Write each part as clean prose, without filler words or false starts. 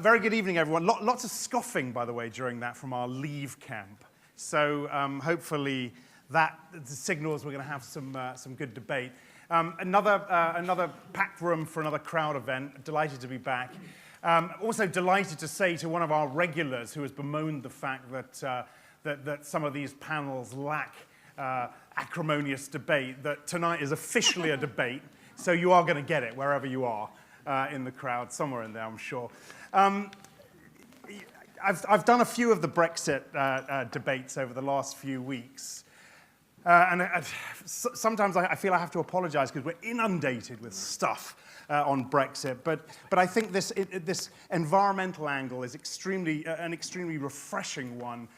Very good evening, everyone. Lots of scoffing, by the way, during that from our Leave camp. So hopefully that signals we're going to have some good debate. Another packed room for another crowd event. Delighted to be back. Also delighted to say to one of our regulars who has bemoaned the fact that some of these panels lack acrimonious debate, that tonight is officially a debate, so you are going to get it wherever you are in the crowd, somewhere in there, I'm sure. I've done a few of the Brexit debates over the last few weeks. Sometimes I feel I have to apologize because we're inundated with stuff on Brexit, but I think this environmental angle is an extremely refreshing one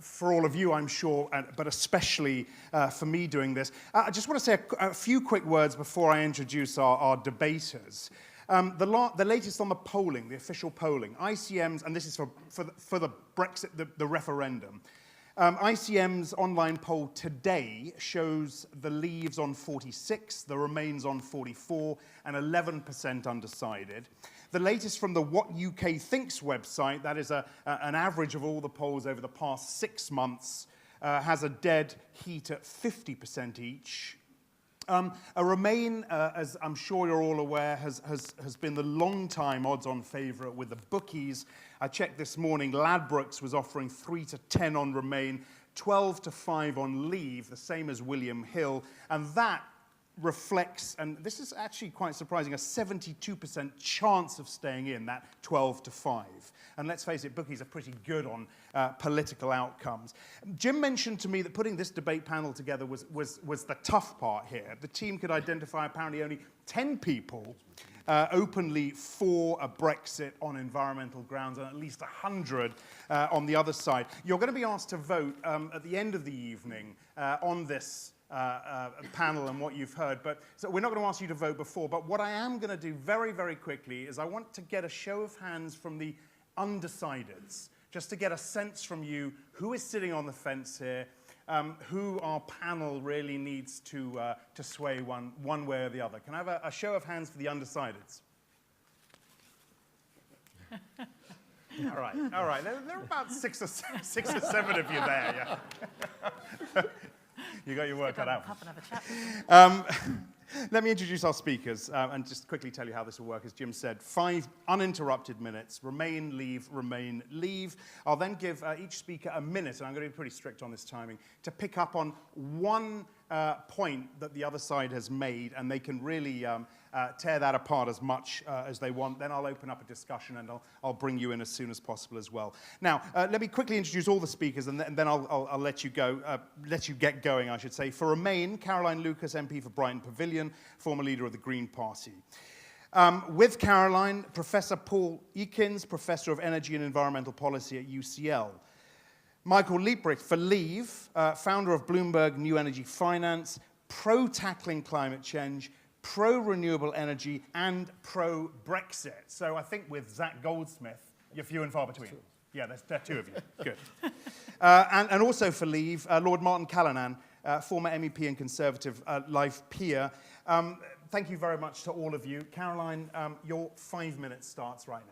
for all of you, I'm sure, but especially for me doing this. I just want to say a few quick words before I introduce our debaters. The latest on the polling, the official polling, ICM's, and this is for the Brexit, the referendum. ICM's online poll today shows the Leaves on 46, the Remains on 44, and 11% undecided. The latest from the What UK Thinks website, that is an average of all the polls over the past 6 months, has a dead heat at 50% each. A Remain, as I'm sure you're all aware, has been the long-time odds-on favourite with the bookies. I checked this morning, Ladbrokes was offering 3-10 on Remain, 12-5 on Leave, the same as William Hill, and that reflects, and this is actually quite surprising, a 72% chance of staying in, that 12-5. And let's face it, bookies are pretty good on political outcomes. Jim mentioned to me that putting this debate panel together was the tough part here. The team could identify apparently only 10 people openly for a Brexit on environmental grounds and at least 100 on the other side. You're going to be asked to vote at the end of the evening on this panel and what you've heard, so we're not going to ask you to vote before, but what I am going to do very, very quickly is I want to get a show of hands from the undecideds, just to get a sense from you who is sitting on the fence here, who our panel really needs to sway one way or the other. Can I have a show of hands for the undecideds? All right. There are about six or seven of you there. Yeah. You got your work cut out. Let me introduce our speakers and just quickly tell you how this will work. As Jim said, 5 uninterrupted minutes, Remain, Leave. I'll then give each speaker a minute, and I'm going to be pretty strict on this timing, to pick up on one point that the other side has made, and they can really tear that apart as much as they want. Then I'll open up a discussion, and I'll bring you in as soon as possible as well. Now, let me quickly introduce all the speakers, and then I'll let you go, let you get going, I should say. For Remain, Caroline Lucas, MP for Brighton Pavilion, former leader of the Green Party. With Caroline, Professor Paul Ekins, Professor of Energy and Environmental Policy at UCL. Michael Liebreich for Leave, founder of Bloomberg New Energy Finance, pro-tackling climate change, pro-renewable energy, and pro-Brexit. So I think with Zach Goldsmith, you're few and far between. Yeah, there are 2 of you. Good. And also for Leave, Lord Martin Callanan, former MEP and Conservative life peer. Thank you very much to all of you. Caroline, your 5 minutes starts right now.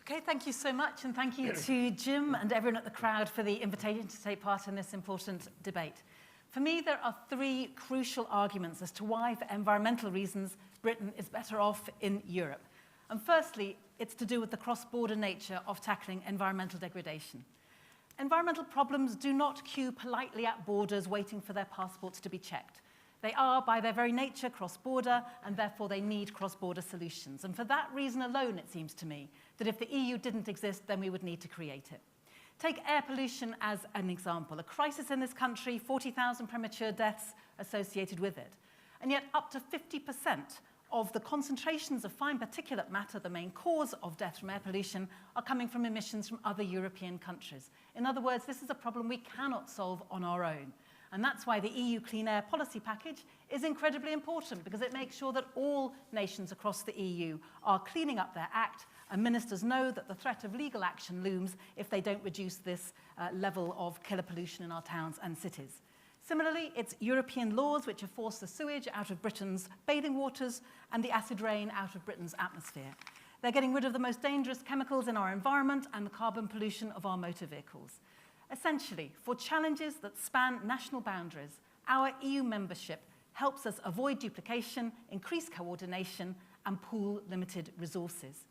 Okay, thank you so much, and thank you to Jim and everyone at the crowd for the invitation to take part in this important debate. For me, there are 3 crucial arguments as to why, for environmental reasons, Britain is better off in Europe. And firstly, it's to do with the cross-border nature of tackling environmental degradation. Environmental problems do not queue politely at borders waiting for their passports to be checked. They are, by their very nature, cross-border, and therefore they need cross-border solutions. And for that reason alone, it seems to me, that if the EU didn't exist, then we would need to create it. Take air pollution as an example. A crisis in this country, 40,000 premature deaths associated with it. And yet up to 50% of the concentrations of fine particulate matter, the main cause of death from air pollution, are coming from emissions from other European countries. In other words, this is a problem we cannot solve on our own. And that's why the EU Clean Air Policy Package is incredibly important, because it makes sure that all nations across the EU are cleaning up their act, and ministers know that the threat of legal action looms if they don't reduce this level of killer pollution in our towns and cities. Similarly, it's European laws which have forced the sewage out of Britain's bathing waters and the acid rain out of Britain's atmosphere. They're getting rid of the most dangerous chemicals in our environment and the carbon pollution of our motor vehicles. Essentially, for challenges that span national boundaries, our EU membership helps us avoid duplication, increase coordination, and pool limited resources.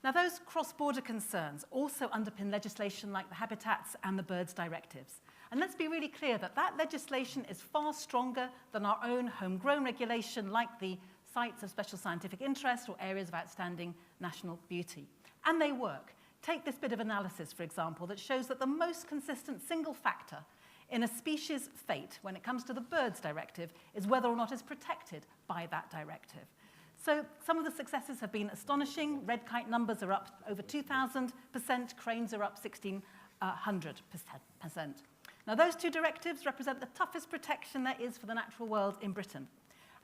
Now, those cross-border concerns also underpin legislation like the Habitats and the Birds Directives. And let's be really clear that that legislation is far stronger than our own homegrown regulation, like the sites of special scientific interest or areas of outstanding national beauty. And they work. Take this bit of analysis, for example, that shows that the most consistent single factor in a species' fate when it comes to the Birds Directive is whether or not it's protected by that directive. So some of the successes have been astonishing. Red kite numbers are up over 2,000%, cranes are up 1,600%. Now, those two directives represent the toughest protection there is for the natural world in Britain.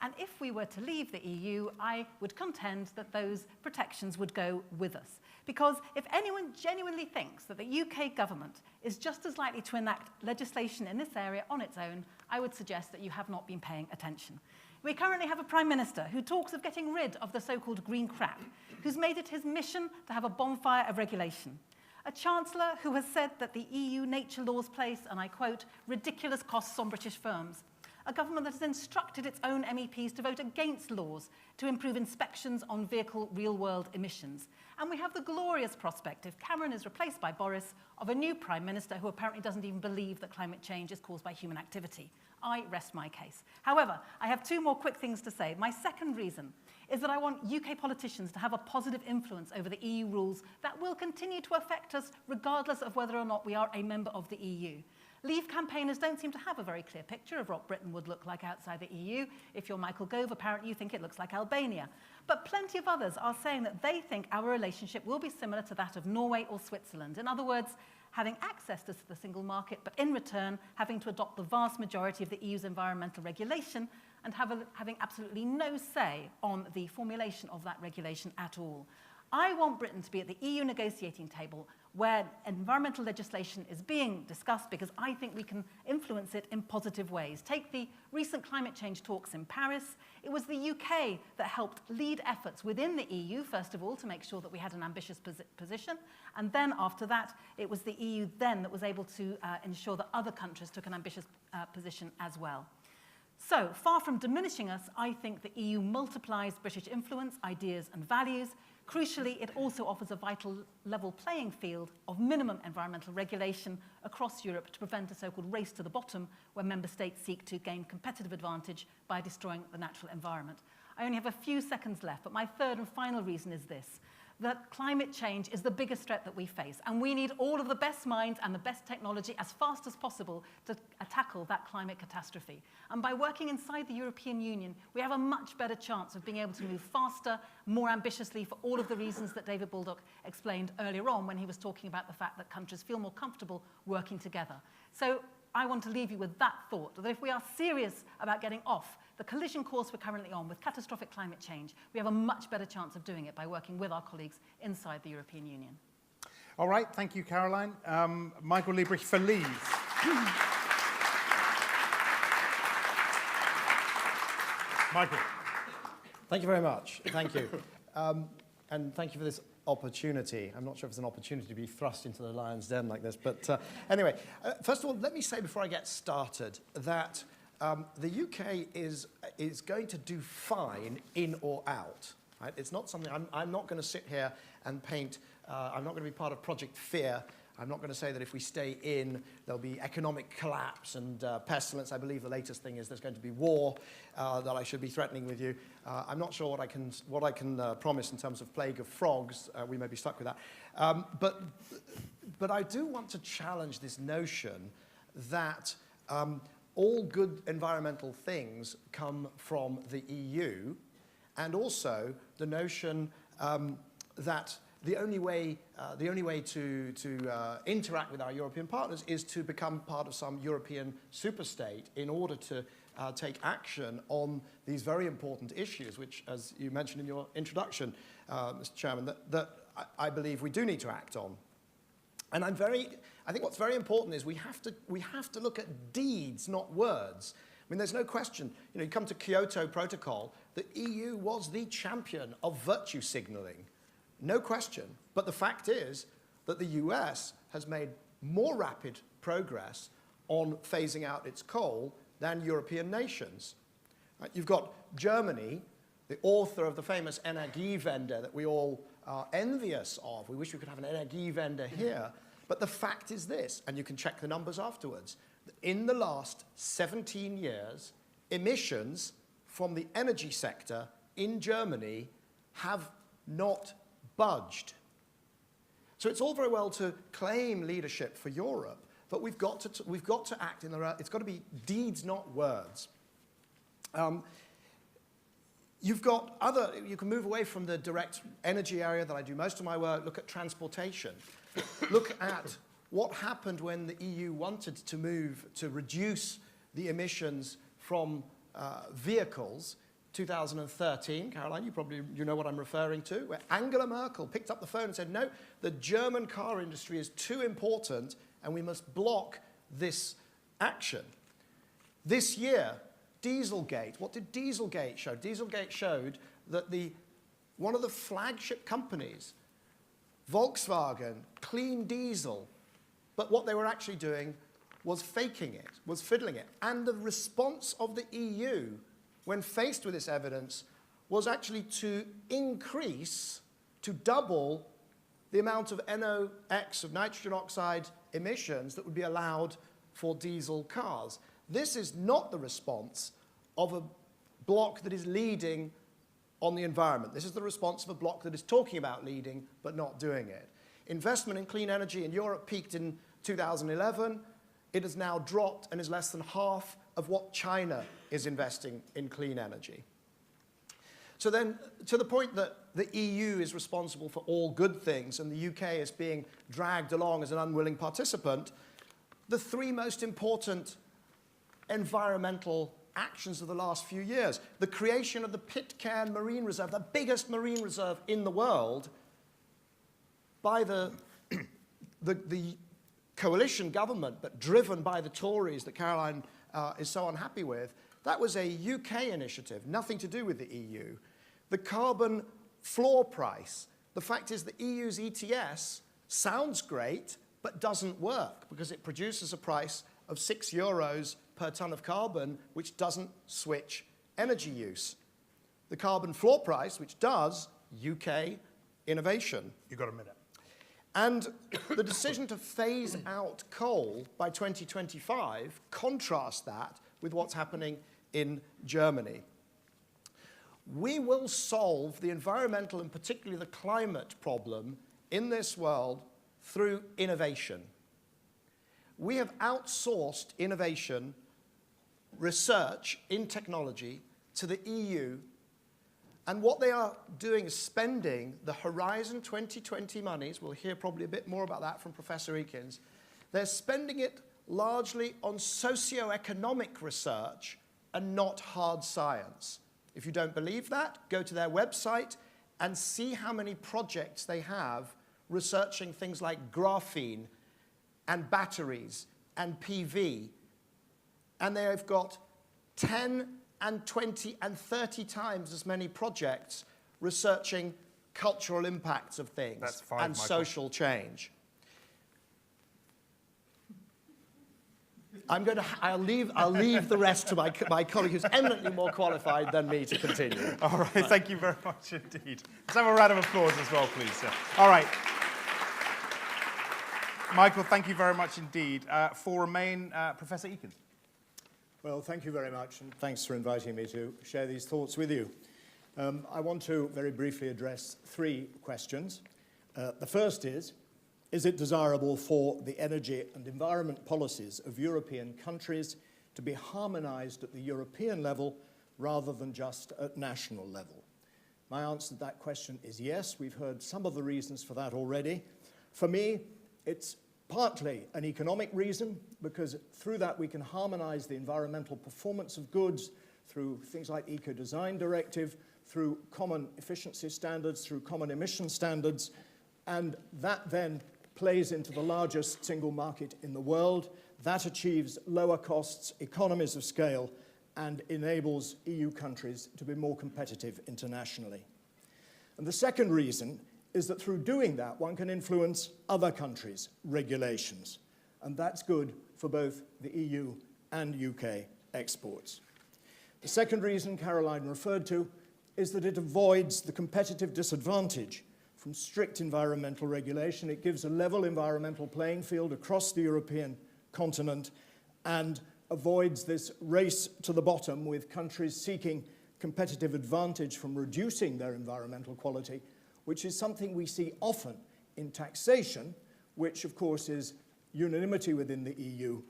And if we were to leave the EU, I would contend that those protections would go with us. Because if anyone genuinely thinks that the UK government is just as likely to enact legislation in this area on its own, I would suggest that you have not been paying attention. We currently have a Prime Minister who talks of getting rid of the so-called green crap, who's made it his mission to have a bonfire of regulation. A Chancellor who has said that the EU nature laws place, and I quote, ridiculous costs on British firms. A government that has instructed its own MEPs to vote against laws to improve inspections on vehicle real-world emissions. And we have the glorious prospect, if Cameron is replaced by Boris, of a new Prime Minister who apparently doesn't even believe that climate change is caused by human activity. I rest my case. However, I have two more quick things to say. My second reason is that I want UK politicians to have a positive influence over the EU rules that will continue to affect us regardless of whether or not we are a member of the EU. Leave campaigners don't seem to have a very clear picture of what Britain would look like outside the EU. If you're Michael Gove, apparently you think it looks like Albania. But plenty of others are saying that they think our relationship will be similar to that of Norway or Switzerland. In other words, having access to the single market, but in return, having to adopt the vast majority of the EU's environmental regulation and having absolutely no say on the formulation of that regulation at all. I want Britain to be at the EU negotiating table where environmental legislation is being discussed because I think we can influence it in positive ways. Take the recent climate change talks in Paris. It was the UK that helped lead efforts within the EU, first of all, to make sure that we had an ambitious position. And then after that, it was the EU then that was able to ensure that other countries took an ambitious position as well. So, far from diminishing us, I think the EU multiplies British influence, ideas and values. Crucially, it also offers a vital level playing field of minimum environmental regulation across Europe to prevent a so-called race to the bottom where member states seek to gain competitive advantage by destroying the natural environment. I only have a few seconds left, but my third and final reason is this, that climate change is the biggest threat that we face, and we need all of the best minds and the best technology as fast as possible to tackle that climate catastrophe. And by working inside the European Union, we have a much better chance of being able to move faster, more ambitiously, for all of the reasons that David Baldock explained earlier on when he was talking about the fact that countries feel more comfortable working together. So I want to leave you with that thought, that if we are serious about getting off the collision course we're currently on with catastrophic climate change, we have a much better chance of doing it by working with our colleagues inside the European Union. All right, thank you, Caroline. Michael Liebreich for Leeds. Michael. Thank you very much. Thank you. And thank you for this opportunity. I'm not sure if it's an opportunity to be thrust into the lion's den like this, but anyway, first of all, let me say before I get started that the UK is going to do fine in or out. Right? It's not something, I'm not going to sit here and paint, I'm not going to be part of Project Fear. I'm not going to say that if we stay in, there'll be economic collapse and pestilence. I believe the latest thing is there's going to be war that I should be threatening with you. I'm not sure what I can promise in terms of plague of frogs. We may be stuck with that. But I do want to challenge this notion that all good environmental things come from the EU, and also the notion that the only way to interact with our European partners is to become part of some European superstate in order to take action on these very important issues, which, as you mentioned in your introduction, Mr. Chairman, that I believe we do need to act on. And I think what's very important is we have to look at deeds, not words. I mean, there's no question. You come to Kyoto Protocol, the EU was the champion of virtue signaling. no question. But the fact is that the US has made more rapid progress on phasing out its coal than European nations. Right? You've got Germany, the author of the famous Energiewende that we all are envious of. We wish we could have an Energiewende here. But the fact is this, and you can check the numbers afterwards, that in the last 17 years, emissions from the energy sector in Germany have not budged. So it's all very well to claim leadership for Europe, but we've got to act in the, it's got to be deeds, not words. You've got other, you can move away from the direct energy area that I do most of my work, look at transportation. Look at what happened when the EU wanted to move to reduce the emissions from vehicles. 2013, Caroline, you know what I'm referring to, where Angela Merkel picked up the phone and said, no, the German car industry is too important and we must block this action. This year, Dieselgate, what did Dieselgate show? Dieselgate showed that one of the flagship companies, Volkswagen, clean diesel, but what they were actually doing was faking it, was fiddling it. And the response of the EU, when faced with this evidence, was actually to increase, to double the amount of NOx, of nitrogen oxide emissions that would be allowed for diesel cars. This is not the response of a bloc that is leading on the environment. This is the response of a bloc that is talking about leading but not doing it. Investment in clean energy in Europe peaked in 2011. It has now dropped and is less than half of what China is investing in clean energy. So then, to the point that the EU is responsible for all good things and the UK is being dragged along as an unwilling participant, the three most important environmental actions of the last few years: the creation of the Pitcairn Marine Reserve, the biggest marine reserve in the world, by the coalition government, but driven by the Tories that Caroline is so unhappy with. That was a UK initiative, nothing to do with the EU. The carbon floor price. The fact is the EU's ETS sounds great, but doesn't work because it produces a price of €6 per tonne of carbon, which doesn't switch energy use. The carbon floor price, which does, UK innovation. You've got a minute. And the decision to phase out coal by 2025 contrasts that with what's happening in Germany. We will solve the environmental and particularly the climate problem in this world through innovation. We have outsourced innovation, research in technology to the EU, and what they are doing is spending the Horizon 2020 monies. We'll hear probably a bit more about that from Professor Ekins. They're spending it largely on socio-economic research and not hard science. If you don't believe that, go to their website and see how many projects they have researching things like graphene and batteries and PV. And they've got 10 and 20 and 30 times as many projects researching cultural impacts of things. That's fine, and Michael. Social change. I'll leave the rest to my colleague who's eminently more qualified than me to continue. All right, thank you very much indeed. Let's have a round of applause as well, please. Yeah. All right. Michael, thank you very much indeed. For Remain, Professor Ekins. Well, thank you very much, and thanks for inviting me to share these thoughts with you. I want to very briefly address three questions. The first is it desirable for the energy and environment policies of European countries to be harmonized at the European level rather than just at national level? My answer to that question is yes. We've heard some of the reasons for that already. For me, it's partly an economic reason, because through that we can harmonize the environmental performance of goods through things like Eco-Design Directive, through common efficiency standards, through common emission standards, and that then plays into the largest single market in the world. That achieves lower costs, economies of scale, and enables EU countries to be more competitive internationally. And the second reason is that through doing that, one can influence other countries' regulations. And that's good for both the EU and UK exports. The second reason Caroline referred to is that it avoids the competitive disadvantage from strict environmental regulation. It gives a level environmental playing field across the European continent and avoids this race to the bottom with countries seeking competitive advantage from reducing their environmental quality, which is something we see often in taxation, which of course is unanimity within the EU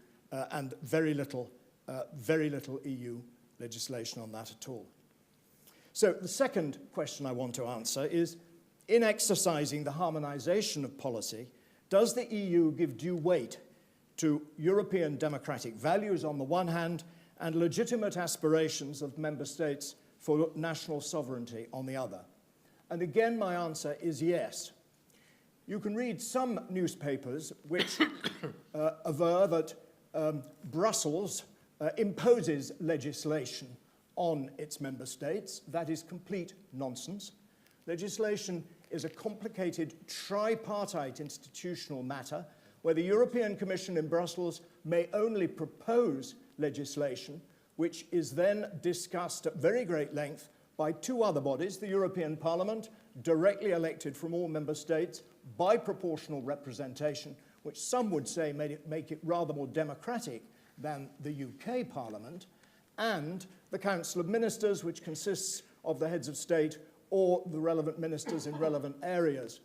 and very little EU legislation on that at all. So the second question I want to answer is, in exercising the harmonization of policy, does the EU give due weight to European democratic values on the one hand and legitimate aspirations of member states for national sovereignty on the other? And again, my answer is yes. You can read some newspapers which aver that Brussels imposes legislation on its member states. That is complete nonsense. Legislation is a complicated tripartite institutional matter where the European Commission in Brussels may only propose legislation which is then discussed at very great length by two other bodies, the European Parliament, directly elected from all member states by proportional representation, which some would say make it rather more democratic than the UK Parliament, and the Council of Ministers, which consists of the heads of state or the relevant ministers in relevant areas.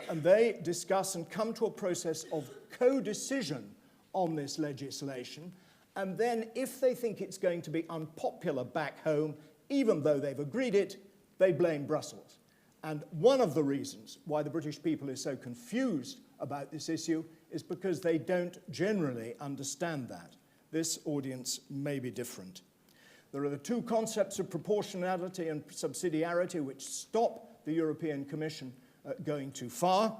And they discuss and come to a process of co-decision on this legislation. And then, if they think it's going to be unpopular back home, even though they've agreed it, they blame Brussels. And one of the reasons why the British people is so confused about this issue is because they don't generally understand that. This audience may be different. There are the two concepts of proportionality and subsidiarity which stop the European Commission going too far.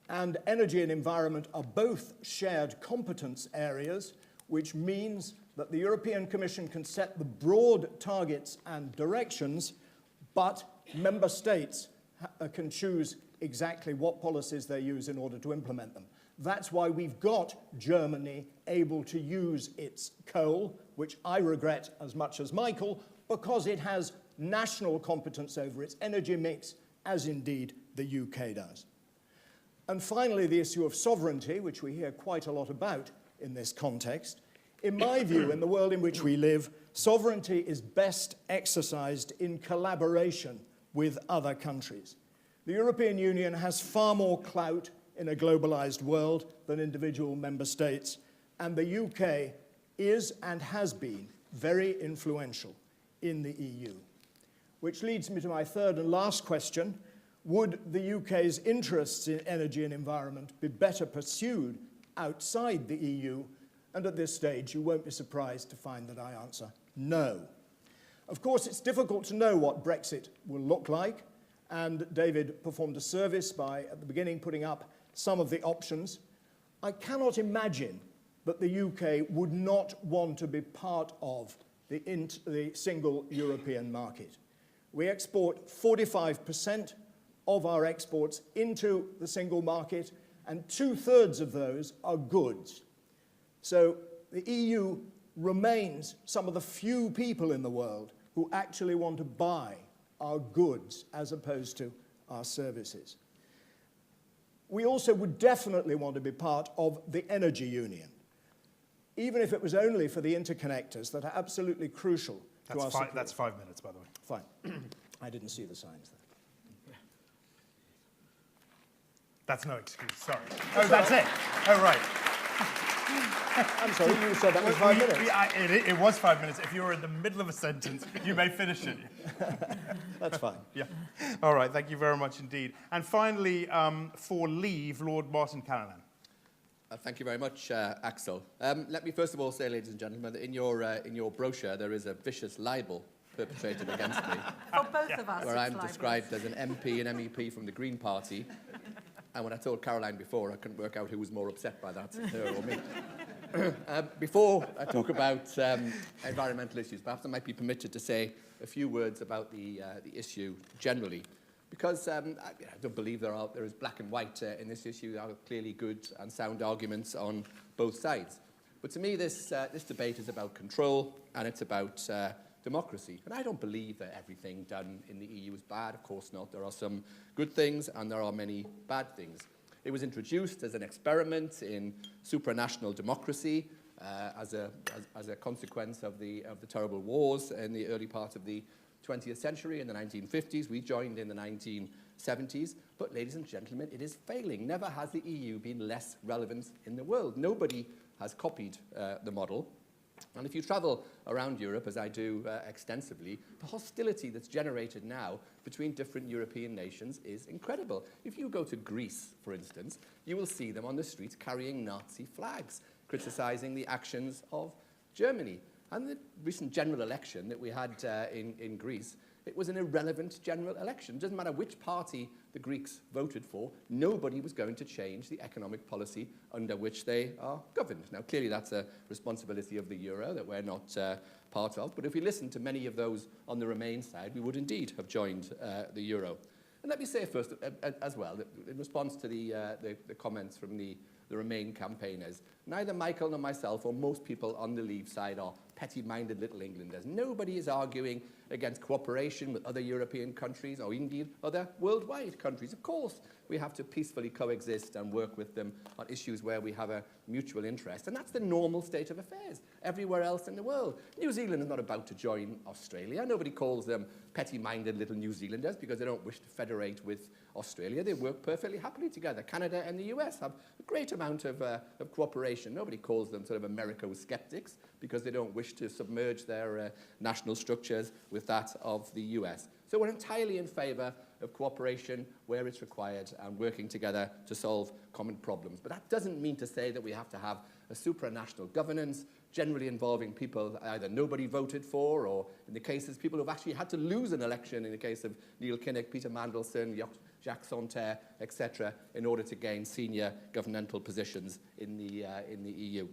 And energy and environment are both shared competence areas, which means that the European Commission can set the broad targets and directions, but member states can choose exactly what policies they use in order to implement them. That's why we've got Germany able to use its coal, which I regret as much as Michael, because it has national competence over its energy mix, as indeed the UK does. And finally, the issue of sovereignty, which we hear quite a lot about in this context. In my view, in the world in which we live, sovereignty is best exercised in collaboration with other countries. The European Union has far more clout in a globalized world than individual member states, and the UK is and has been very influential in the EU. Which leads me to my third and last question. Would the UK's interests in energy and environment be better pursued outside the EU? And at this stage, you won't be surprised to find that I answer no. Of course, it's difficult to know what Brexit will look like, and David performed a service by, at the beginning, putting up some of the options. I cannot imagine that the UK would not want to be part of the single European market. We export 45% of our exports into the single market, and 2/3 of those are goods. So the EU remains some of the few people in the world who actually want to buy our goods as opposed to our services. We also would definitely want to be part of the energy union, even if it was only for the interconnectors that are absolutely crucial to our security. That's 5 minutes, by the way. Fine. I didn't see the signs there. That's no excuse, sorry. Oh, that's it. Oh, right. I'm sorry, you said that was 5 minutes. It was 5 minutes. If you were in the middle of a sentence, you may finish it. That's fine. Yeah. All right, thank you very much indeed. And finally, for leave, Lord Martin Callanan. Thank you very much, Axel. Let me first of all say, ladies and gentlemen, that in your brochure there is a vicious libel perpetrated against me. For both of us. Where I'm described as an MP and MEP from the Green Party. And when I told Caroline before, I couldn't work out who was more upset by that, her or me. Before I talk about environmental issues, perhaps I might be permitted to say a few words about the issue generally. because I don't believe there is black and white in this issue. There are clearly good and sound arguments on both sides. But to me, this debate is about control and it's about democracy. And I don't believe that everything done in the EU is bad. Of course not. There are some good things and there are many bad things. It was introduced as an experiment in supranational democracy as a consequence of the terrible wars in the early part of the 20th century, in the 1950s. We joined in the 1970s. But, ladies and gentlemen, it is failing. Never has the EU been less relevant in the world. Nobody has copied the model. And if you travel around Europe, as I do extensively, the hostility that's generated now between different European nations is incredible. If you go to Greece, for instance, you will see them on the streets carrying Nazi flags, criticising the actions of Germany. And the recent general election that we had in Greece, it was an irrelevant general election. It doesn't matter which party the Greeks voted for, nobody was going to change the economic policy under which they are governed. Now, clearly that's a responsibility of the euro that we're not part of, but if we listen to many of those on the Remain side, we would indeed have joined the euro. And let me say first as well, that in response to the comments from the Remain campaigners, neither Michael nor myself or most people on the Leave side are petty-minded little Englanders. Nobody is arguing against cooperation with other European countries or indeed other worldwide countries. Of course, we have to peacefully coexist and work with them on issues where we have a mutual interest. And that's the normal state of affairs everywhere else in the world. New Zealand is not about to join Australia. Nobody calls them petty-minded little New Zealanders because they don't wish to federate with Australia. They work perfectly happily together. Canada and the US have a great amount of cooperation. Nobody calls them sort of Americo-skeptics because they don't wish to submerge their national structures with that of the US. So we're entirely in favour of cooperation where it's required and working together to solve common problems. But that doesn't mean to say that we have to have a supranational governance, generally involving people either nobody voted for or, in the cases, people who've actually had to lose an election, in the case of Neil Kinnock, Peter Mandelson, Jacques Santer, etc., in order to gain senior governmental positions in the EU.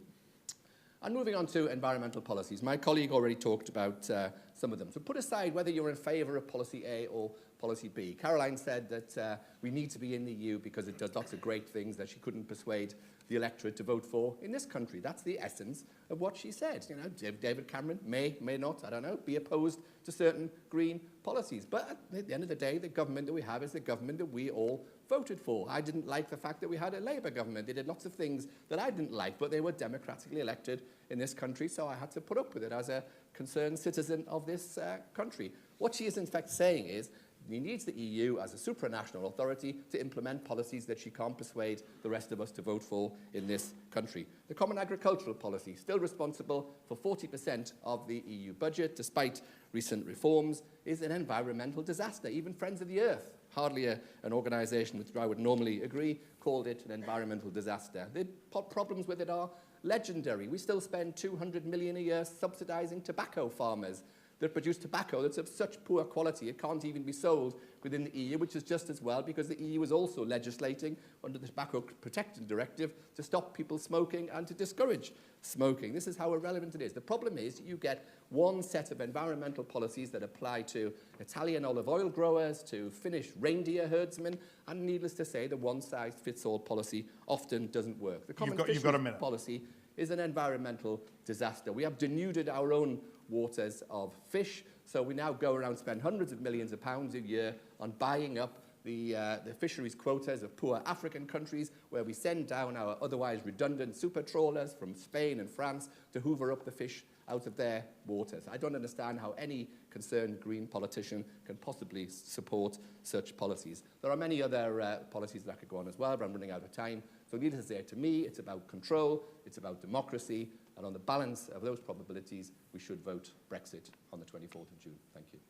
And moving on to environmental policies. My colleague already talked about some of them. So put aside whether you're in favour of policy A or policy B. Caroline said that we need to be in the EU because it does lots of great things that she couldn't persuade the electorate to vote for in this country. That's the essence of what she said. You know, David Cameron may not, I don't know, be opposed to certain green policies. But at the end of the day, the government that we have is the government that we all voted for. I didn't like the fact that we had a Labour government. They did lots of things that I didn't like, but they were democratically elected in this country, so I had to put up with it as a concerned citizen of this country. What she is in fact saying is he needs the EU as a supranational authority to implement policies that she can't persuade the rest of us to vote for in this country. The Common Agricultural Policy, still responsible for 40% of the EU budget, despite recent reforms, is an environmental disaster. Even Friends of the Earth, hardly an organisation with which I would normally agree, called it an environmental disaster. The problems with it are legendary. We still spend 200 million a year subsidising tobacco farmers that produce tobacco that's of such poor quality it can't even be sold within the EU, which is just as well because the EU is also legislating under the Tobacco Protection Directive to stop people smoking and to discourage smoking. This is how irrelevant it is. The problem is you get one set of environmental policies that apply to Italian olive oil growers, to Finnish reindeer herdsmen, and needless to say, the one-size-fits-all policy often doesn't work. The common fisheries policy is an environmental disaster. We have denuded our own waters of fish, so we now go around and spend hundreds of millions of pounds a year on buying up the fisheries quotas of poor African countries, where we send down our otherwise redundant super trawlers from Spain and France to hoover up the fish out of their waters. I don't understand how any concerned green politician can possibly support such policies. There are many other policies that I could go on as well, but I'm running out of time. So needless to say, to me, it's about control, it's about democracy, and on the balance of those probabilities, we should vote Brexit on the 24th of June. Thank you.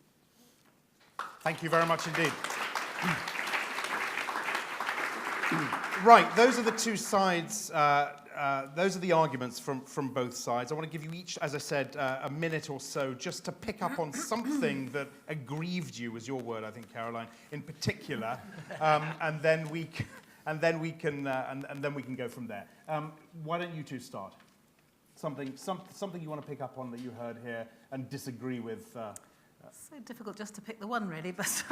Thank you very much indeed. Right, those are the two sides, those are the arguments from both sides. I want to give you each, as I said, a minute or so just to pick up on something that aggrieved you, was your word, I think, Caroline, in particular, and then we can go from there. Why don't you two start? Something you want to pick up on that you heard here and disagree with So difficult just to pick the one, really, but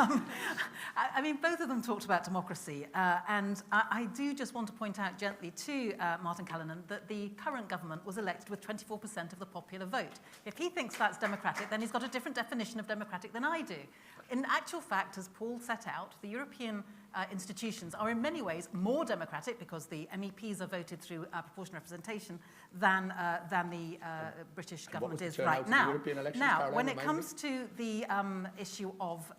I mean, both of them talked about democracy, and I do just want to point out gently to Martin Callanan that the current government was elected with 24% of the popular vote. If he thinks that's democratic, then he's got a different definition of democratic than I do. In actual fact, as Paul set out, the European institutions are in many ways more democratic because the MEPs are voted through proportional representation than the British government is right now. Now, when it comes to the issue of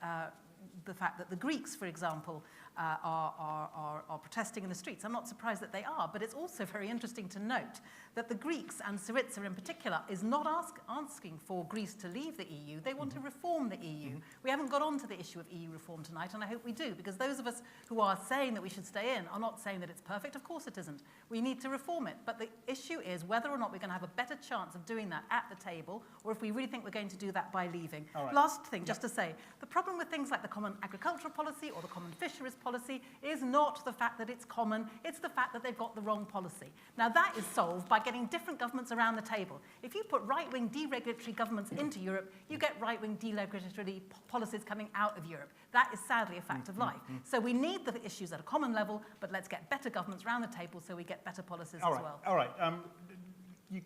the fact that the Greeks, for example, are protesting in the streets, I'm not surprised that they are, but it's also very interesting to note that the Greeks, and Syriza in particular, is not asking for Greece to leave the EU. They want to reform the EU. We haven't got on to the issue of EU reform tonight, and I hope we do, because those of us who are saying that we should stay in are not saying that it's perfect. Of course it isn't. We need to reform it. But the issue is whether or not we're going to have a better chance of doing that at the table, or if we really think we're going to do that by leaving. Right. Last thing, just to say, the problem with things like the common agricultural policy or the common fisheries policy is not the fact that it's common, it's the fact that they've got the wrong policy. Now that is solved by getting different governments around the table. If you put right-wing deregulatory governments into Europe, you get right-wing deregulatory policies coming out of Europe. That is sadly a fact of life. So we need the issues at a common level, but let's get better governments around the table so we get better policies as well. All right. You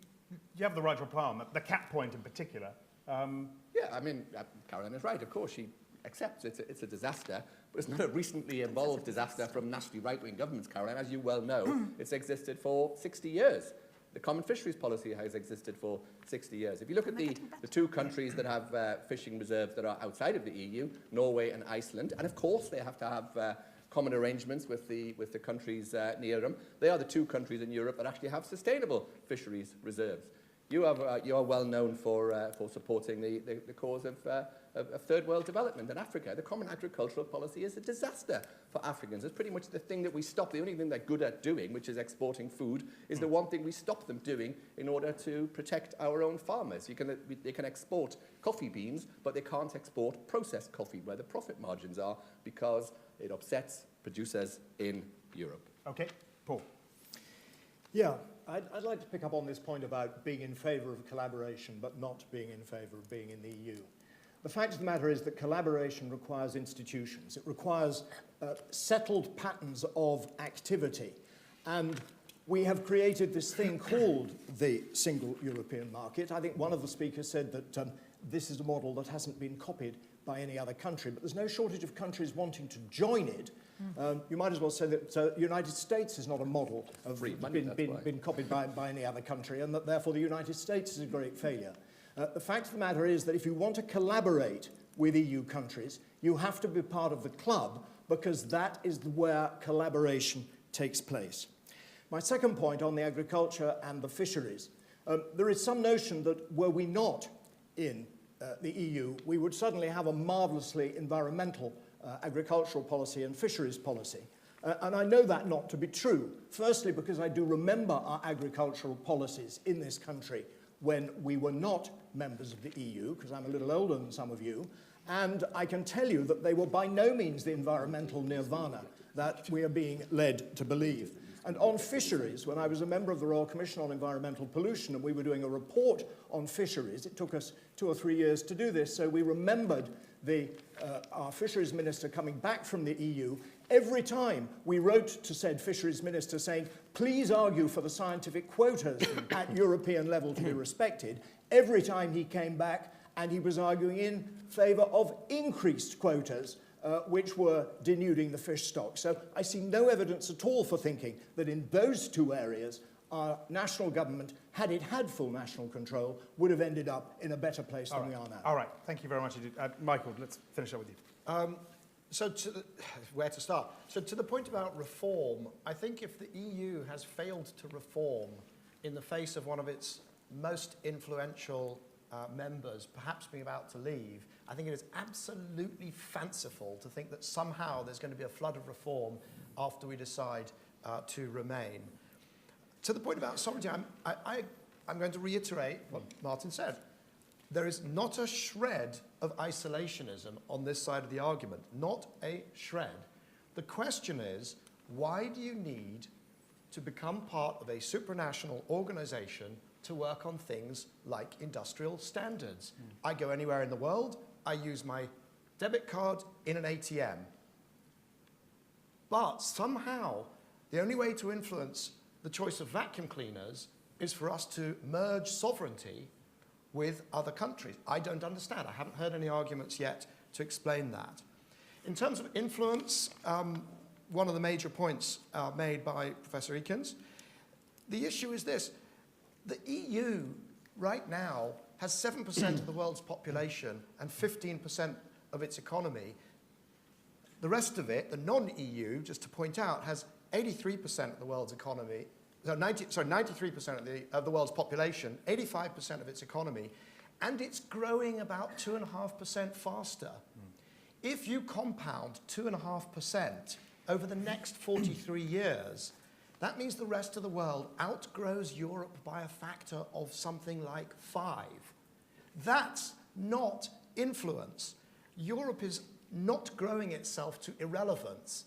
have the right to reply on the cap point in particular. Yeah, I mean, Caroline is right. Of course, she accepts it's a disaster, but it's not a recently evolved disaster from nationally right-wing governments, Caroline. As you well know, it's existed for 60 years. The common fisheries policy has existed for 60 years. If you look at the two countries that have fishing reserves that are outside of the EU, Norway and Iceland, and of course they have to have common arrangements with the countries near them. They are the two countries in Europe that actually have sustainable fisheries reserves. You are well known for supporting the cause of third world development in Africa. The common agricultural policy is a disaster for Africans. It's pretty much the thing that we stop. The only thing they're good at doing, which is exporting food, is the one thing we stop them doing in order to protect our own farmers. They can export coffee beans, but they can't export processed coffee where the profit margins are because it upsets producers in Europe. Okay, Paul. Yeah, I'd like to pick up on this point about being in favour of collaboration but not being in favour of being in the EU. The fact of the matter is that collaboration requires institutions. It requires settled patterns of activity. And we have created this thing called the single European market. I think one of the speakers said that this is a model that hasn't been copied by any other country, but there's no shortage of countries wanting to join it. You might as well say that the United States is not a model of been copied by any other country, and that therefore the United States is a great failure. The fact of the matter is that if you want to collaborate with EU countries, you have to be part of the club, because that is where collaboration takes place. My second point on the agriculture and the fisheries, there is some notion that were we not in the EU, we would suddenly have a marvellously environmental agricultural policy and fisheries policy. And I know that not to be true. Firstly, because I do remember our agricultural policies in this country when we were not members of the EU, because I'm a little older than some of you, and I can tell you that they were by no means the environmental nirvana that we are being led to believe. And on fisheries, when I was a member of the Royal Commission on Environmental Pollution and we were doing a report on fisheries, it took us 2 or 3 years to do this, so we remembered our fisheries minister coming back from the EU. Every time we wrote to said fisheries minister saying, please argue for the scientific quotas at European level to be respected, every time he came back and he was arguing in favour of increased quotas, which were denuding the fish stock. So I see no evidence at all for thinking that in those two areas our national government, had it had full national control, would have ended up in a better place than we are now. All right, thank you very much. Michael, let's finish up with you. Where to start? So to the point about reform, I think if the EU has failed to reform in the face of one of its most influential members perhaps being about to leave, I think it is absolutely fanciful to think that somehow there's going to be a flood of reform after we decide to remain. To the point about sovereignty, I'm going to reiterate what Martin said. There is not a shred of isolationism on this side of the argument, not a shred. The question is, why do you need to become part of a supranational organization to work on things like industrial standards? I go anywhere in the world, I use my debit card in an ATM. But somehow, the only way to influence the choice of vacuum cleaners is for us to merge sovereignty with other countries. I don't understand. I haven't heard any arguments yet to explain that. In terms of influence, one of the major points made by Professor Ekins, the issue is this. The EU right now has 7% of the world's population and 15% of its economy. The rest of it, the non-EU, just to point out, has 83% of the world's economy, 93% of the world's population, 85% of its economy, and it's growing about 2.5% faster. If you compound 2.5% over the next 43 years, that means the rest of the world outgrows Europe by a factor of something like 5. That's not influence. Europe is not growing itself to irrelevance,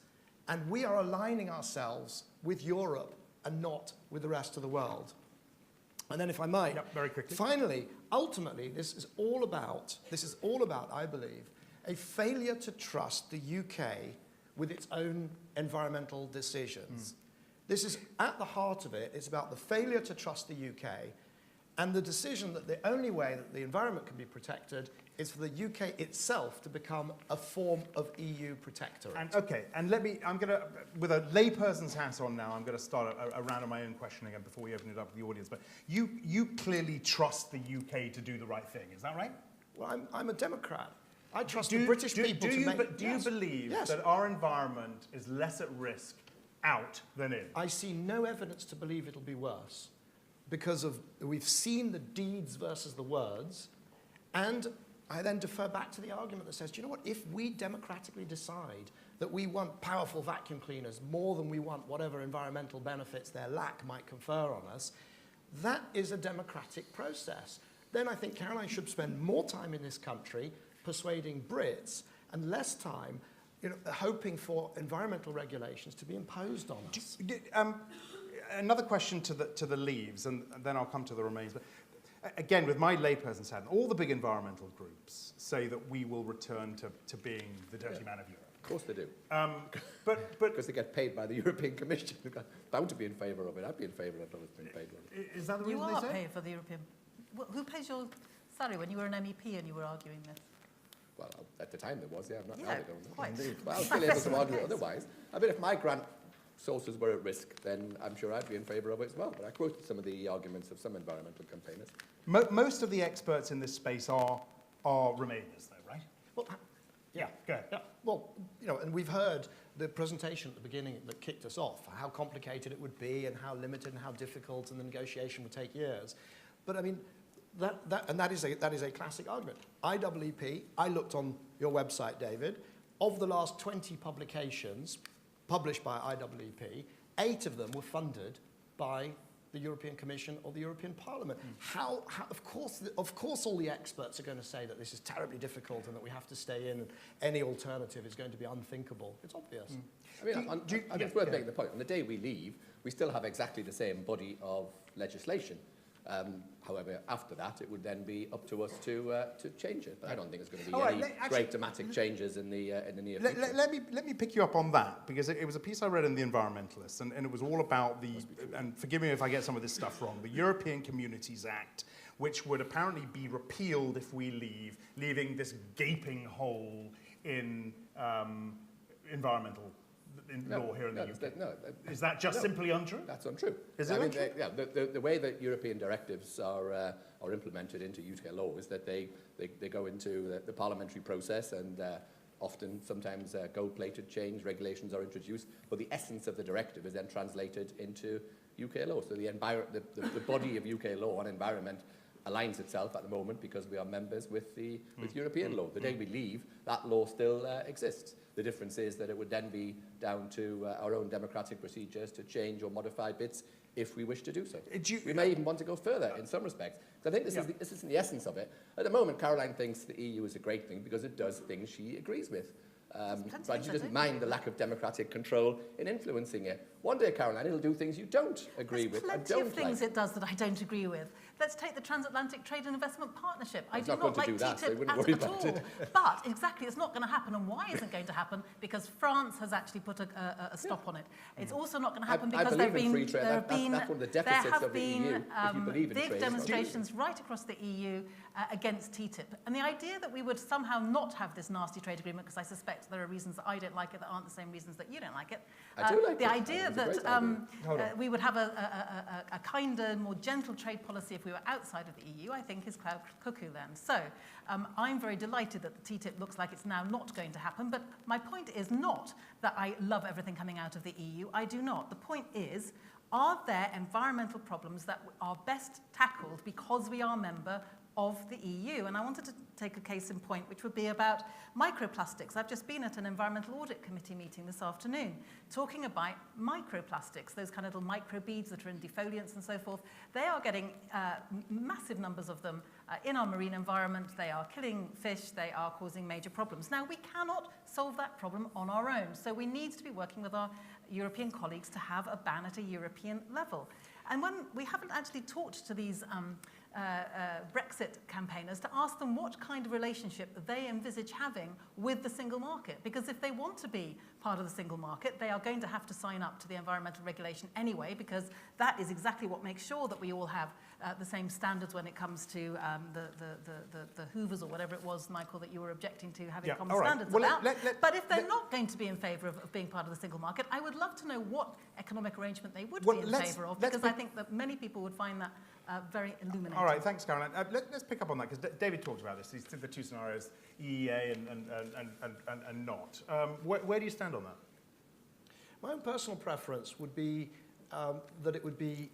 and we are aligning ourselves with Europe and not with the rest of the world. And then if I might, very quickly. Finally, ultimately, this is all about, I believe, a failure to trust the UK with its own environmental decisions. This is at the heart of it. It's about the failure to trust the UK and the decision that the only way that the environment can be protected is for the UK itself to become a form of EU protectorate. And okay, and I'm going to, with a layperson's hat on now, I'm going to start a round of my own questioning before we open it up to the audience. But you clearly trust the UK to do the right thing, is that right? Well, I'm a Democrat. I trust the British people to make... Do you believe that our environment is less at risk out than in? I see no evidence to believe it'll be worse because we've seen the deeds versus the words, and I then defer back to the argument that says, do you know what, if we democratically decide that we want powerful vacuum cleaners more than we want whatever environmental benefits their lack might confer on us, that is a democratic process. Then I think Caroline should spend more time in this country persuading Brits and less time hoping for environmental regulations to be imposed on us. Another question to the leaves, and then I'll come to the remains. But again, with my layperson's hat, all the big environmental groups say that we will return to being the dirty man of Europe. Of course they do. But because they get paid by the European Commission. They're bound to be in favour of it. I'd be in favour of it being paid. Is that the reason you they are say? paying for the European... Who pays your salary when you were an MEP and you were arguing this? Well, at the time there was, yeah. I'm not now, I don't know. Quite. Indeed. Well, I was still able to argue it otherwise. I mean, if my grant sources were at risk, then I'm sure I'd be in favour of it as well. But I quoted some of the arguments of some environmental campaigners. Most of the experts in this space are Remainers, though, right? Well, yeah, go ahead. yeah. Well, and we've heard the presentation at the beginning that kicked us off, how complicated it would be and how limited and how difficult, and the negotiation would take years. But I mean, that is a classic argument. IEEP, I looked on your website, David, of the last 20 publications published by IEEP, 8 of them were funded by the European Commission or the European Parliament. How of course all the experts are going to say that this is terribly difficult and that we have to stay in and any alternative is going to be unthinkable. It's obvious. I mean, it's worth making the point. On the day we leave, we still have exactly the same body of legislation. However, after that, it would then be up to us to change it. But I don't think there's going to be any great dramatic changes in the near future. Let me pick you up on that, because it was a piece I read in The Environmentalist, and it was all about and forgive me if I get some of this stuff wrong, the European Communities Act, which would apparently be repealed if we leave, leaving this gaping hole in environmental law here in the UK. Is that just simply untrue? That's untrue. Is it untrue? The way that European directives are implemented into UK law is that they go into the parliamentary process, and often, sometimes gold-plated change regulations are introduced, but the essence of the directive is then translated into UK law. So the body of UK law on environment aligns itself at the moment because we are members with European law. The day we leave, that law still exists. The difference is that it would then be down to our own democratic procedures to change or modify bits if we wish to do so. We may even want to go further in some respects. So I think this is the essence of it. At the moment, Caroline thinks the EU is a great thing because it does things she agrees with. But she doesn't mind the lack of democratic control in influencing it. one day, Caroline, it'll do things you don't agree with and There's don't plenty of things like. it does that I don't agree with. Let's take the Transatlantic Trade and Investment Partnership. I It's do not not going to like do that, so you TTIP wouldn't worry at about all. it. But exactly, it's not going to happen. And why isn't it going to happen? Because France has actually put a stop on it. It's also not going to happen because I believe in free trade. That's one of the there deficits have of the been EU. If you believe in big trade, demonstrations right across the EU against TTIP. And the idea that we would somehow not have this nasty trade agreement, because I suspect there are reasons that I don't like it that aren't the same reasons that you don't like it. I do like the it. idea I think it's a great that we would have a kinder, more gentle trade policy if we were outside of the EU, I think is cloud cuckoo then. So I'm very delighted that the TTIP looks like it's now not going to happen, but my point is not that I love everything coming out of the EU. I do not. The point is, are there environmental problems that are best tackled because we are a member of the EU? And I wanted to take a case in point, which would be about microplastics. I've just been at an Environmental Audit Committee meeting this afternoon talking about microplastics, those kind of little microbeads that are in defoliants and so forth. They are getting massive numbers of them in our marine environment. They are killing fish. They are causing major problems. Now, we cannot solve that problem on our own. So we need to be working with our European colleagues to have a ban at a European level. And when we haven't actually talked to these Brexit campaigners to ask them what kind of relationship they envisage having with the single market. Because if they want to be part of the single market, they are going to have to sign up to the environmental regulation anyway, because that is exactly what makes sure that we all have the same standards when it comes to the Hoovers or whatever it was, Michael, that you were objecting to having common standards about. But if they're not going to be in favour of being part of the single market, I would love to know what economic arrangement they would be in favour of, because I think that many people would find that very illuminating. All right, thanks, Caroline. Let's pick up on that, because David talked about this. These the two scenarios, EEA and not. Where do you stand on that? My own personal preference would be that it would be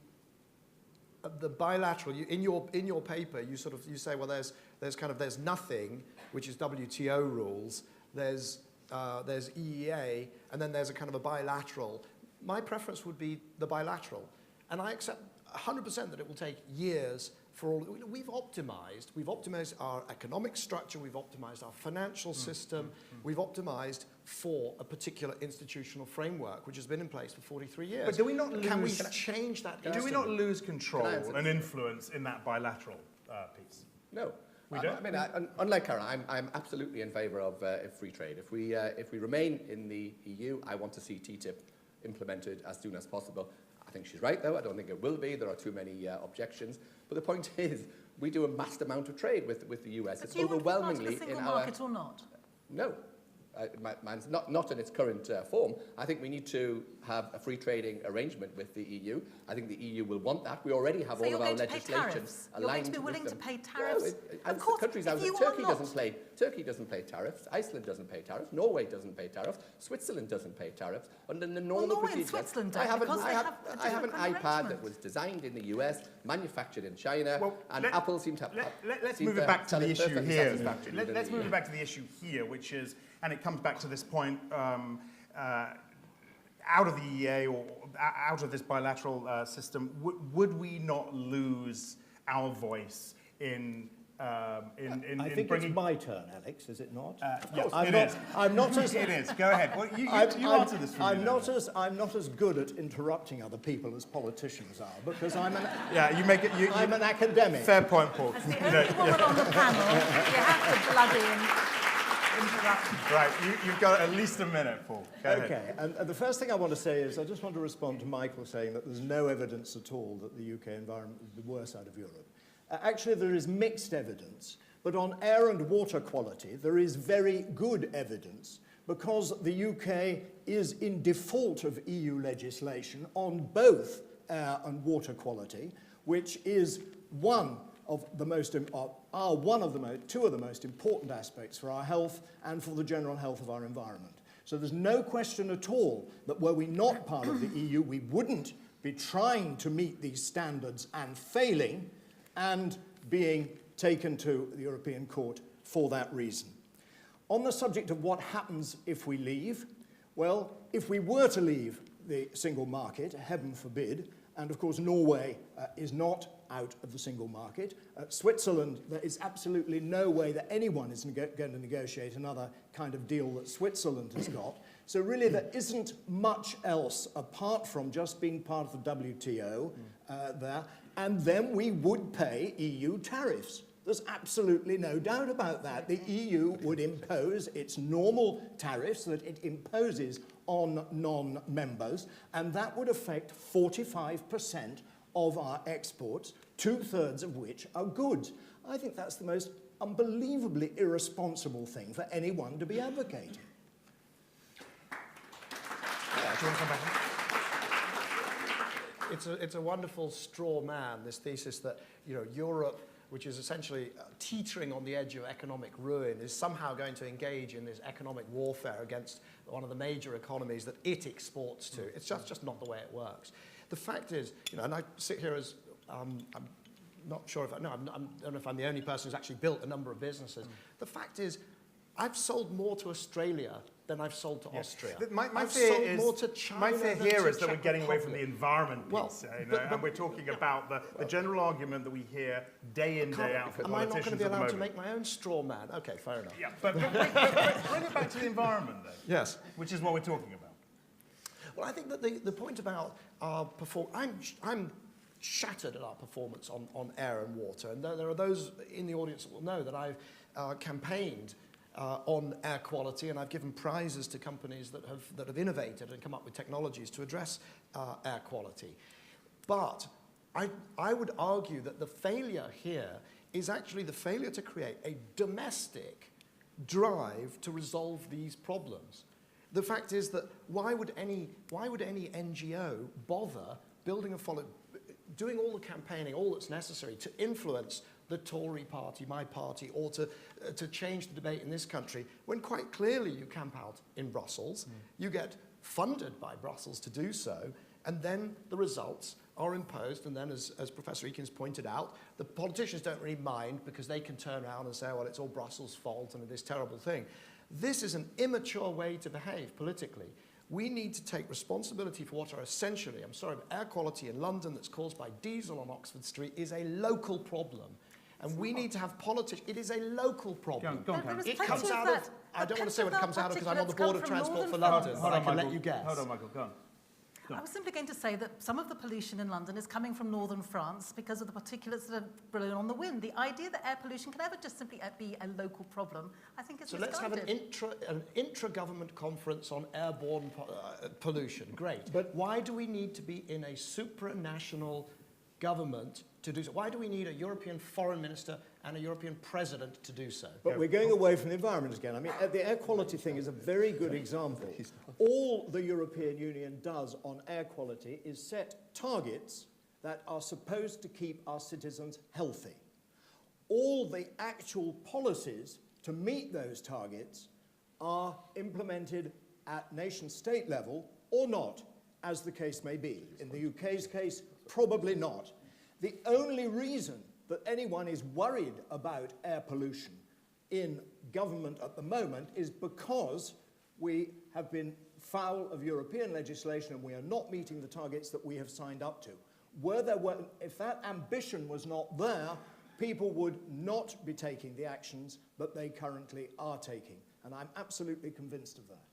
the bilateral. In your paper, you say, well, there's nothing, which is WTO rules. There's EEA, and then there's a kind of a bilateral. My preference would be the bilateral, and I accept 100% that it will take years for all. We've optimized our economic structure, we've optimized our financial system, we've optimized for a particular institutional framework which has been in place for 43 years. But do we not lose? Can we change that? Do we not lose control and influence in that bilateral piece? No. We don't? I mean, unlike Karen, I'm absolutely in favour of free trade. If we remain in the EU, I want to see TTIP implemented as soon as possible. I think she's right, though. I don't think it will be. There are too many objections. But the point is, we do a vast amount of trade with the US. It's overwhelmingly in our market or not? No. Mine's not in its current form. I think we need to have a free trading arrangement with the EU. I think the EU will want that. We already have all of our legislation aligned. You're going to be willing to pay tariffs? No, of course, countries out there, Turkey doesn't pay tariffs. Iceland doesn't pay tariffs. Norway doesn't pay tariffs. Switzerland doesn't pay tariffs. Under the normal Norway procedure, and Switzerland don't, I have an kind of iPad that was designed in the US, manufactured in China, and Apple seemed to have. Let's move it back to the issue here. Let's move it back to the issue here, which is, and it comes back to this point, out of the EEA or out of this bilateral system, would we not lose our voice in I think bringing... it's my turn, Alex, is it not? Yes, I'm not as... It is. Go ahead. Well, you answer this for me. I'm not as good at interrupting other people as politicians are, because I'm an... Yeah, you make it... I'm an academic. Fair point, Paul. As the only woman on the panel, you have to bloody interrupt. Right, you've got at least a minute, Paul. Go ahead. Okay, and the first thing I want to say is I just want to respond to Michael saying that there's no evidence at all that the UK environment would be worse out of Europe. Actually, there is mixed evidence, but on air and water quality, there is very good evidence because the UK is in default of EU legislation on both air and water quality, which is two of the most important aspects for our health and for the general health of our environment. So there's no question at all that were we not part of the EU, we wouldn't be trying to meet these standards and failing and being taken to the European Court for that reason. On the subject of what happens if we leave, well, if we were to leave the single market, heaven forbid, and of course Norway is not out of the single market. Switzerland, there is absolutely no way that anyone is going to negotiate another kind of deal that Switzerland has got. So really there isn't much else apart from just being part of the WTO there, and then we would pay EU tariffs. There's absolutely no doubt about that. The EU would impose its normal tariffs that it imposes on non-members, and that would affect 45% of our exports, 2/3 of which are goods. I think that's the most unbelievably irresponsible thing for anyone to be advocating. Yeah, do you want to come back? It's a wonderful straw man, this thesis that, you know, Europe, which is essentially teetering on the edge of economic ruin, is somehow going to engage in this economic warfare against one of the major economies that it exports to. It's just not the way it works. The fact is, you know, and I sit here as, I'm not sure if I don't know if I'm the only person who's actually built a number of businesses. The fact is, I've sold more to Australia than I've sold to Austria. My fear is, more to China my fear than here to is that we're Czech getting away from Republic. the environment piece, Well, and we're talking about the general argument that we hear day in, day out from Am I not going politicians to be at the allowed to moment. make my own straw man? Okay, fair enough. Yeah, but bring it back to the environment, then. Yes. Which is what we're talking about. Well, I think that the point about our performance, I'm shattered at our performance on air and water, and there are those in the audience that will know that I've campaigned on air quality, and I've given prizes to companies that have innovated and come up with technologies to address air quality. But I would argue that the failure here is actually the failure to create a domestic drive to resolve these problems. The fact is that why would any NGO bother doing all the campaigning, all that's necessary to influence the Tory party, my party, or to change the debate in this country, when quite clearly you camp out in Brussels, you get funded by Brussels to do so, and then the results are imposed, and then as Professor Ekins pointed out, the politicians don't really mind because they can turn around and say, well, it's all Brussels' fault and this terrible thing. This is an immature way to behave politically. We need to take responsibility for what are essentially, I'm sorry, but air quality in London that's caused by diesel on Oxford Street is a local problem. And we need to have politics. It is a local problem. Go on, It comes out of, I don't want to say what it comes out of because I'm on the board of transport for London, but I can let you guess. Hold on, Michael, go on. I was simply going to say that some of the pollution in London is coming from northern France because of the particulates that are blown on the wind. The idea that air pollution can ever just simply be a local problem, I think is misguided. So let's have an intra-government conference on airborne pollution. Great. But why do we need to be in a supranational government to do so? Why do we need a European foreign minister and a European president to do so? But we're going away from the environment again. I mean, the air quality thing is a very good example. All the European Union does on air quality is set targets that are supposed to keep our citizens healthy. All the actual policies to meet those targets are implemented at nation-state level or not, as the case may be. In the UK's case, probably not. The only reason that anyone is worried about air pollution in government at the moment is because we have been foul of European legislation and we are not meeting the targets that we have signed up to. If that ambition was not there, people would not be taking the actions that they currently are taking. And I'm absolutely convinced of that.